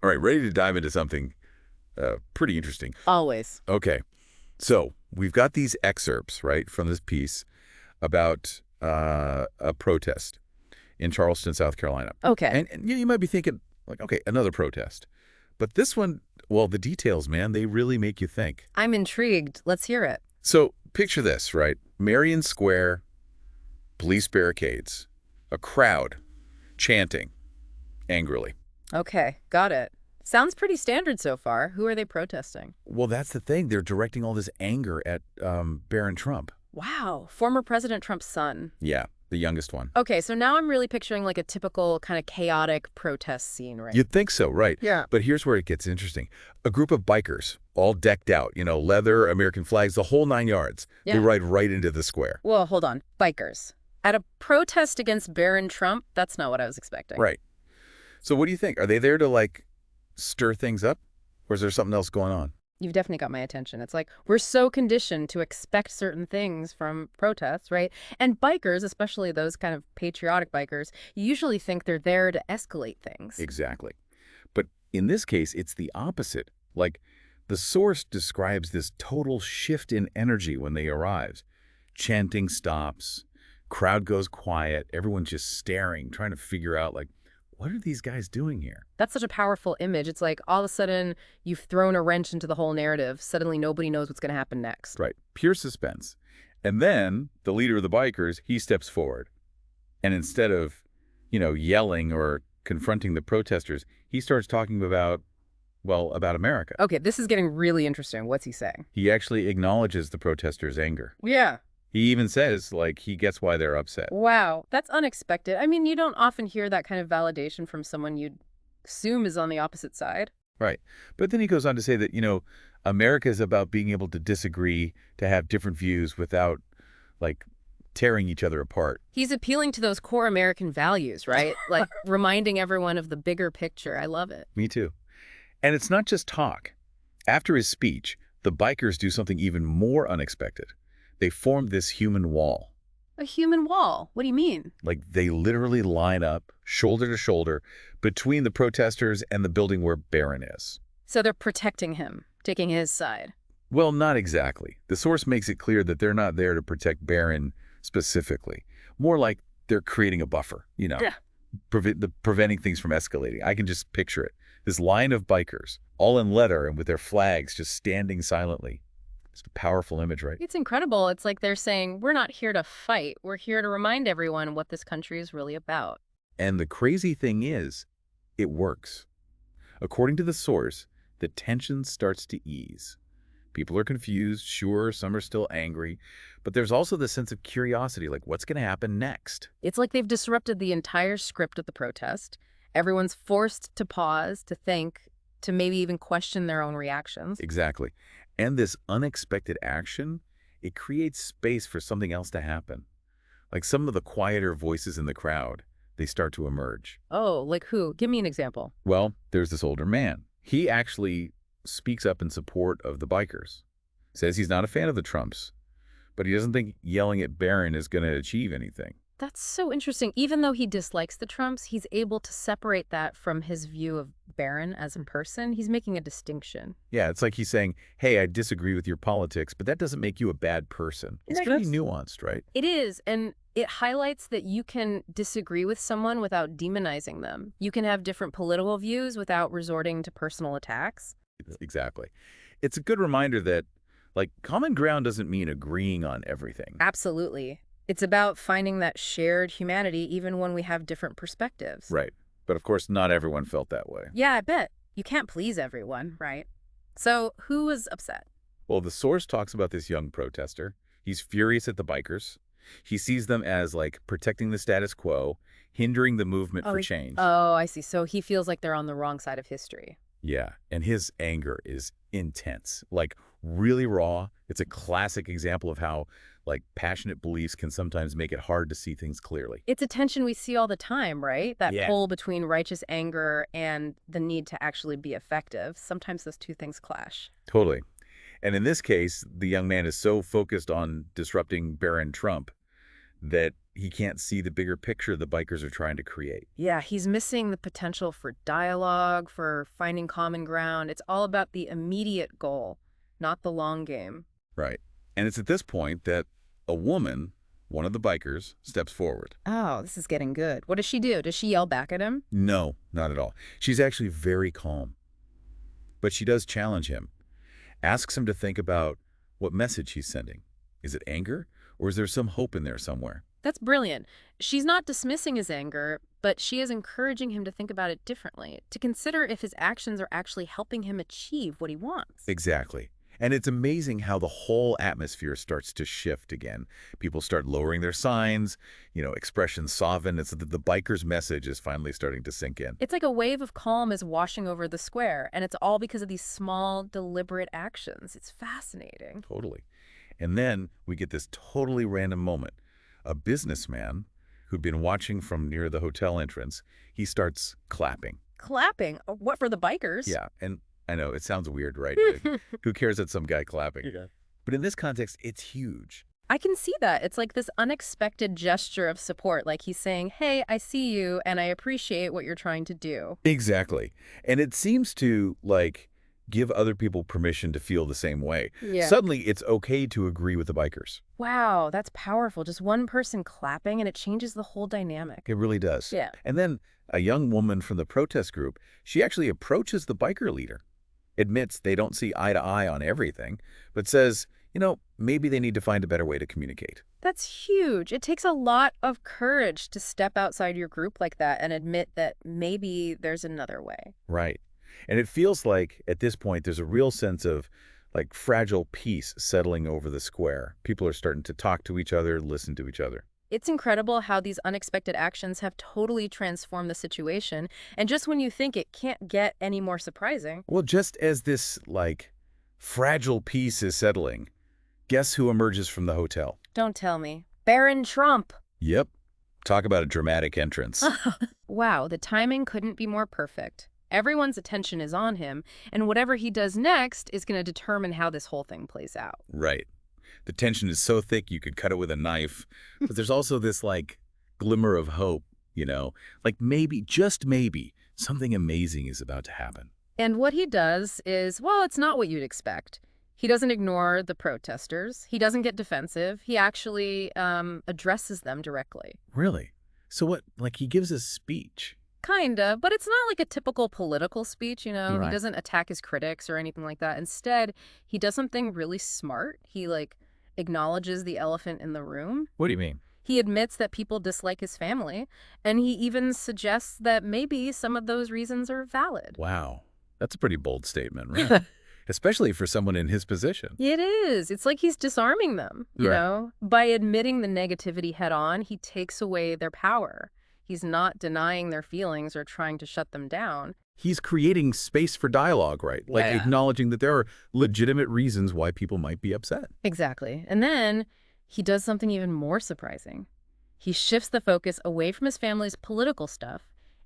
All right, ready to dive into something pretty interesting. Always. Okay, so we've got these excerpts, right, from this piece about a protest in Charleston, South Carolina. Okay. And you might be thinking, like, okay, another protest. But this one, well, the details, man, they really make you think. I'm intrigued. Let's hear it. So picture this, right? Marion Square, police barricades, a crowd chanting angrily. Okay, got it. Sounds pretty standard so far. Who are they protesting? Well, that's the thing. They're directing all this anger at Barron Trump. Wow, former President Trump's son. Yeah, the youngest one. Okay, so now I'm really picturing like a typical kind of chaotic protest scene, right? You'd think so, right? Yeah. But here's where it gets interesting. A group of bikers, all decked out, leather, American flags, the whole 9 yards. Yeah. They ride right into the square. Well, hold on. Bikers. At a protest against Barron Trump? That's not what I was expecting. Right. So what do you think? Are they there to, like, stir things up? Or is there something else going on? You've definitely got my attention. It's like we're so conditioned to expect certain things from protests, right? And bikers, especially those kind of patriotic bikers, you usually think they're there to escalate things. Exactly. But in this case, it's the opposite. Like, the source describes this total shift in energy when they arrive. Chanting stops, crowd goes quiet, everyone's just staring, trying to figure out, like, what are these guys doing here? That's such a powerful image. It's like all of a sudden you've thrown a wrench into the whole narrative. Suddenly nobody knows what's going to happen next. Right. Pure suspense. And then the leader of the bikers, he steps forward. And instead of, yelling or confronting the protesters, he starts talking about America. Okay, this is getting really interesting. What's he saying? He actually acknowledges the protesters' anger. Yeah. He even says, like, he gets why they're upset. Wow, that's unexpected. I mean, you don't often hear that kind of validation from someone you'd assume is on the opposite side. Right. But then he goes on to say that, America is about being able to disagree, to have different views without, like, tearing each other apart. He's appealing to those core American values, right? Like reminding everyone of the bigger picture. I love it. Me too. And it's not just talk. After his speech, the bikers do something even more unexpected. They form this human wall. A human wall? What do you mean? Like, they literally line up, shoulder to shoulder, between the protesters and the building where Barron is. So they're protecting him, taking his side. Well, not exactly. The source makes it clear that they're not there to protect Barron specifically. More like they're creating a buffer, Yeah. preventing things from escalating. I can just picture it. This line of bikers, all in leather and with their flags just standing silently. It's a powerful image, right? It's incredible. It's like they're saying, we're not here to fight. We're here to remind everyone what this country is really about. And the crazy thing is, it works. According to the source, the tension starts to ease. People are confused, sure, some are still angry, but there's also the sense of curiosity, like what's going to happen next? It's like they've disrupted the entire script of the protest. Everyone's forced to pause, to think, to maybe even question their own reactions. Exactly. And this unexpected action, it creates space for something else to happen. Like some of the quieter voices in the crowd, they start to emerge. Oh, like who? Give me an example. Well, there's this older man. He actually speaks up in support of the bikers. Says he's not a fan of the Trumps, but he doesn't think yelling at Barron is going to achieve anything. That's so interesting. Even though he dislikes the Trumps, he's able to separate that from his view of Barron as a person. He's making a distinction. Yeah, it's like he's saying, hey, I disagree with your politics, but that doesn't make you a bad person. It's pretty nuanced, right? It is, and it highlights that you can disagree with someone without demonizing them. You can have different political views without resorting to personal attacks. Exactly. It's a good reminder that, like, common ground doesn't mean agreeing on everything. Absolutely. It's about finding that shared humanity even when we have different perspectives. Right. But of course, not everyone felt that way. Yeah, I bet. You can't please everyone, right? So who was upset? Well, the source talks about this young protester. He's furious at the bikers. He sees them as, like, protecting the status quo, hindering the movement for change. Oh, I see. So he feels like they're on the wrong side of history. Yeah, and his anger is intense, like really raw. It's a classic example of how, like, passionate beliefs can sometimes make it hard to see things clearly. It's a tension we see all the time, right? That Yeah. pull between righteous anger and the need to actually be effective. Sometimes those two things clash. Totally. And in this case, the young man is so focused on disrupting Barron Trump that he can't see the bigger picture the bikers are trying to create. Yeah, he's missing the potential for dialogue, for finding common ground. It's all about the immediate goal, not the long game. Right. And it's at this point that a woman, one of the bikers, steps forward. Oh, this is getting good. What does she do? Does she yell back at him? No, not at all. She's actually very calm. But she does challenge him, asks him to think about what message he's sending. Is it anger, or is there some hope in there somewhere? That's brilliant. She's not dismissing his anger, but she is encouraging him to think about it differently, to consider if his actions are actually helping him achieve what he wants. Exactly. And it's amazing how the whole atmosphere starts to shift again. People start lowering their signs, expressions soften. It's the biker's message is finally starting to sink in. It's like a wave of calm is washing over the square, and it's all because of these small, deliberate actions. It's fascinating. Totally. And then we get this totally random moment. A businessman who'd been watching from near the hotel entrance, he starts clapping. Clapping? What, for the bikers? Yeah, and I know, it sounds weird, right? Who cares that some guy clapping? Yeah. But in this context, it's huge. I can see that. It's like this unexpected gesture of support, like he's saying, hey, I see you, and I appreciate what you're trying to do. Exactly. And it seems to, give other people permission to feel the same way. Yeah. Suddenly, it's okay to agree with the bikers. Wow, that's powerful. Just one person clapping, and it changes the whole dynamic. It really does. Yeah. And then a young woman from the protest group, she actually approaches the biker leader, admits they don't see eye to eye on everything, but says, maybe they need to find a better way to communicate. That's huge. It takes a lot of courage to step outside your group like that and admit that maybe there's another way. Right. And it feels like, at this point, there's a real sense of, fragile peace settling over the square. People are starting to talk to each other, listen to each other. It's incredible how these unexpected actions have totally transformed the situation, and just when you think it can't get any more surprising. Well, just as this, fragile peace is settling, guess who emerges from the hotel? Don't tell me. Barron Trump. Yep. Talk about a dramatic entrance. Wow, the timing couldn't be more perfect. Everyone's attention is on him, and whatever he does next is going to determine how this whole thing plays out. Right. The tension is so thick you could cut it with a knife, but there's also this, glimmer of hope, maybe, just maybe, something amazing is about to happen. And what he does is, well, it's not what you'd expect. He doesn't ignore the protesters. He doesn't get defensive. He actually addresses them directly. Really? So what, he gives a speech? Kinda, but it's not like a typical political speech, Right. He doesn't attack his critics or anything like that. Instead, he does something really smart. He, acknowledges the elephant in the room. What do you mean? He admits that people dislike his family, and he even suggests that maybe some of those reasons are valid. Wow. That's a pretty bold statement, right? Especially for someone in his position. It is. It's like he's disarming them, you Right. know? By admitting the negativity head on, he takes away their power. He's not denying their feelings or trying to shut them down. He's creating space for dialogue, right? Yeah. Acknowledging that there are legitimate reasons why people might be upset. Exactly. And then he does something even more surprising. He shifts the focus away from his family's political stuff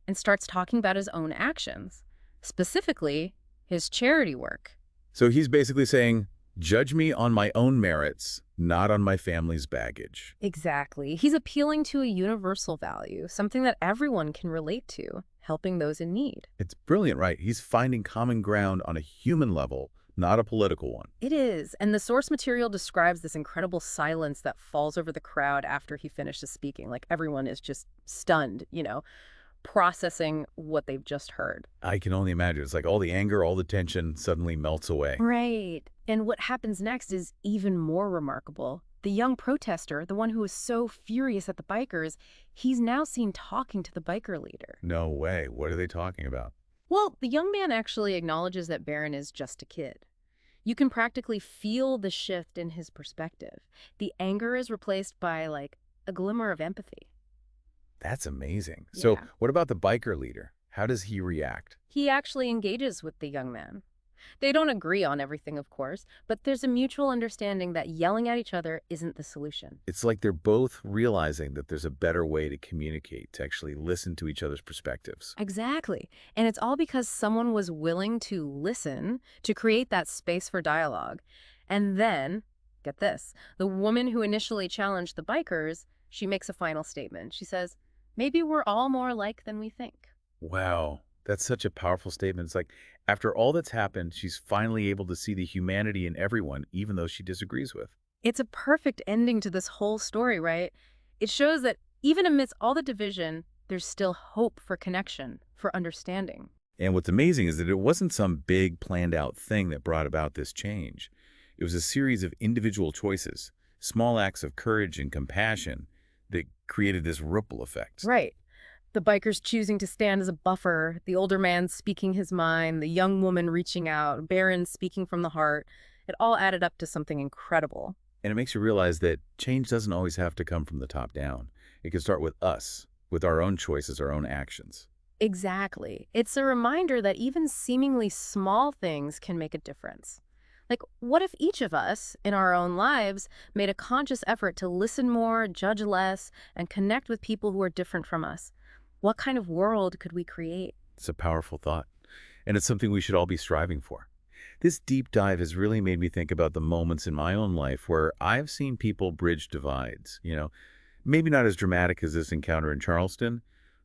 and starts talking about his own actions, specifically his charity work. So he's basically saying, judge me on my own merits, not on my family's baggage. Exactly. He's appealing to a universal value, something that everyone can relate to, helping those in need. It's brilliant, right? He's finding common ground on a human level, not a political one. It is. And the source material describes this incredible silence that falls over the crowd after he finishes speaking. Like everyone is just stunned, processing what they've just heard. I can only imagine. It's like all the anger, all the tension suddenly melts away. Right. And what happens next is even more remarkable. The young protester, the one who was so furious at the bikers, he's now seen talking to the biker leader. No way. What are they talking about? Well, the young man actually acknowledges that Barron is just a kid. You can practically feel the shift in his perspective. The anger is replaced by, a glimmer of empathy. That's amazing. So Yeah. what about the biker leader? How does he react? He actually engages with the young man. They don't agree on everything, of course, but there's a mutual understanding that yelling at each other isn't the solution. It's like they're both realizing that there's a better way to communicate, to actually listen to each other's perspectives. Exactly. And it's all because someone was willing to listen, to create that space for dialogue. And then, get this, the woman who initially challenged the bikers, she makes a final statement. She says, maybe we're all more alike than we think. Wow, that's such a powerful statement. It's like, after all that's happened, she's finally able to see the humanity in everyone, even those she disagrees with. It's a perfect ending to this whole story, right? It shows that even amidst all the division, there's still hope for connection, for understanding. And what's amazing is that it wasn't some big planned out thing that brought about this change. It was a series of individual choices, small acts of courage and compassion that created this ripple effect. Right. The bikers choosing to stand as a buffer, the older man speaking his mind, the young woman reaching out, Barron speaking from the heart. It all added up to something incredible. And it makes you realize that change doesn't always have to come from the top down. It can start with us, with our own choices, our own actions. Exactly. It's a reminder that even seemingly small things can make a difference. Like, what if each of us, in our own lives, made a conscious effort to listen more, judge less, and connect with people who are different from us? What kind of world could we create? It's a powerful thought, and it's something we should all be striving for. This deep dive has really made me think about the moments in my own life where I've seen people bridge divides, maybe not as dramatic as this encounter in Charleston,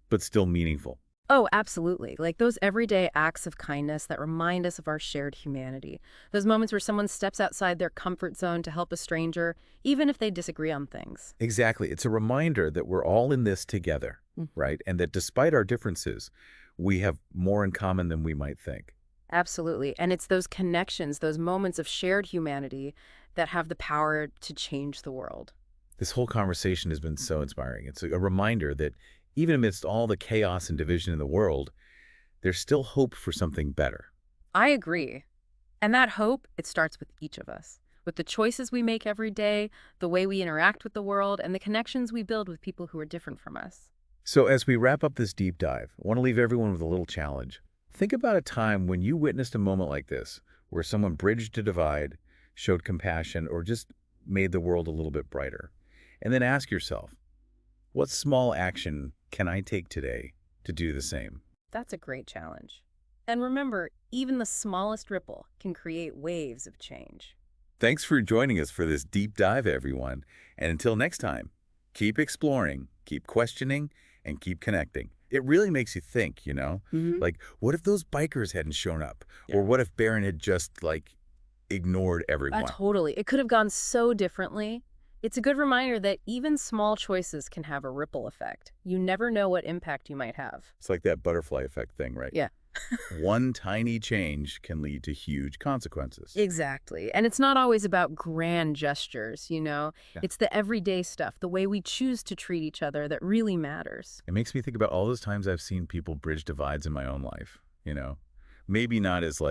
but still meaningful. Oh, absolutely. Like those everyday acts of kindness that remind us of our shared humanity. Those moments where someone steps outside their comfort zone to help a stranger, even if they disagree on things. Exactly. It's a reminder that we're all in this together, right? And that despite our differences, we have more in common than we might think. Absolutely. And it's those connections, those moments of shared humanity that have the power to change the world. This whole conversation has been so inspiring. It's a reminder that even amidst all the chaos and division in the world, there's still hope for something better. I agree. And that hope, it starts with each of us, with the choices we make every day, the way we interact with the world, and the connections we build with people who are different from us. So as we wrap up this deep dive, I want to leave everyone with a little challenge. Think about a time when you witnessed a moment like this, where someone bridged a divide, showed compassion, or just made the world a little bit brighter. And then ask yourself, what small action can I take today to do the same? That's a great challenge. And remember, even the smallest ripple can create waves of change. Thanks for joining us for this deep dive, everyone. And until next time, keep exploring, keep questioning, and keep connecting. It really makes you think, Like, what if those bikers hadn't shown up? Yeah. Or what if Barron had just, ignored everyone? Totally. It could have gone so differently. It's a good reminder that even small choices can have a ripple effect. You never know what impact you might have. It's like that butterfly effect thing, right? Yeah. One tiny change can lead to huge consequences. Exactly. And it's not always about grand gestures. Yeah. It's the everyday stuff, the way we choose to treat each other that really matters. It makes me think about all those times I've seen people bridge divides in my own life. Maybe not as,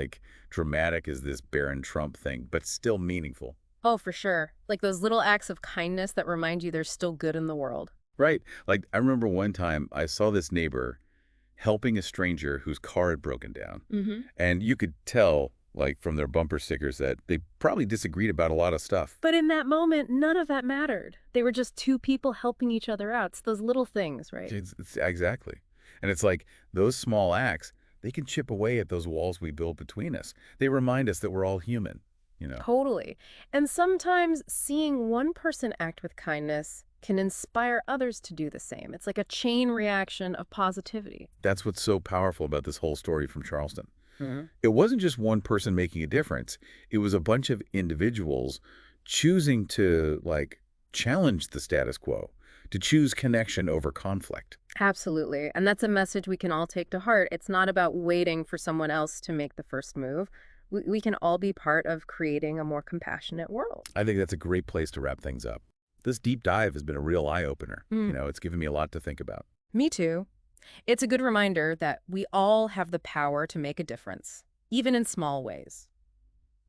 dramatic as this Barron Trump thing, but still meaningful. Oh, for sure. Like those little acts of kindness that remind you there's still good in the world. Right. Like, I remember one time I saw this neighbor helping a stranger whose car had broken down. Mm-hmm. And you could tell, from their bumper stickers, that they probably disagreed about a lot of stuff. But in that moment, none of that mattered. They were just two people helping each other out. It's those little things, right? Exactly. And it's like those small acts, they can chip away at those walls we build between us. They remind us that we're all human. Totally. And sometimes seeing one person act with kindness can inspire others to do the same. It's like a chain reaction of positivity. That's what's so powerful about this whole story from Charleston. Mm-hmm. It wasn't just one person making a difference. It was a bunch of individuals choosing to, challenge the status quo, to choose connection over conflict. Absolutely. And that's a message we can all take to heart. It's not about waiting for someone else to make the first move. We can all be part of creating a more compassionate world. I think that's a great place to wrap things up. This deep dive has been a real eye-opener. It's given me a lot to think about. Me too. It's a good reminder that we all have the power to make a difference, even in small ways.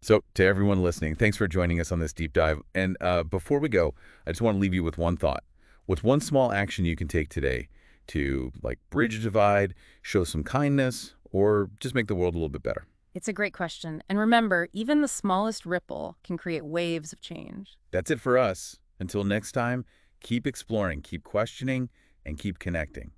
So to everyone listening, thanks for joining us on this deep dive. And before we go, I just want to leave you with one thought. What's one small action you can take today to, bridge a divide, show some kindness, or just make the world a little bit better? It's a great question. And remember, even the smallest ripple can create waves of change. That's it for us. Until next time, keep exploring, keep questioning, and keep connecting.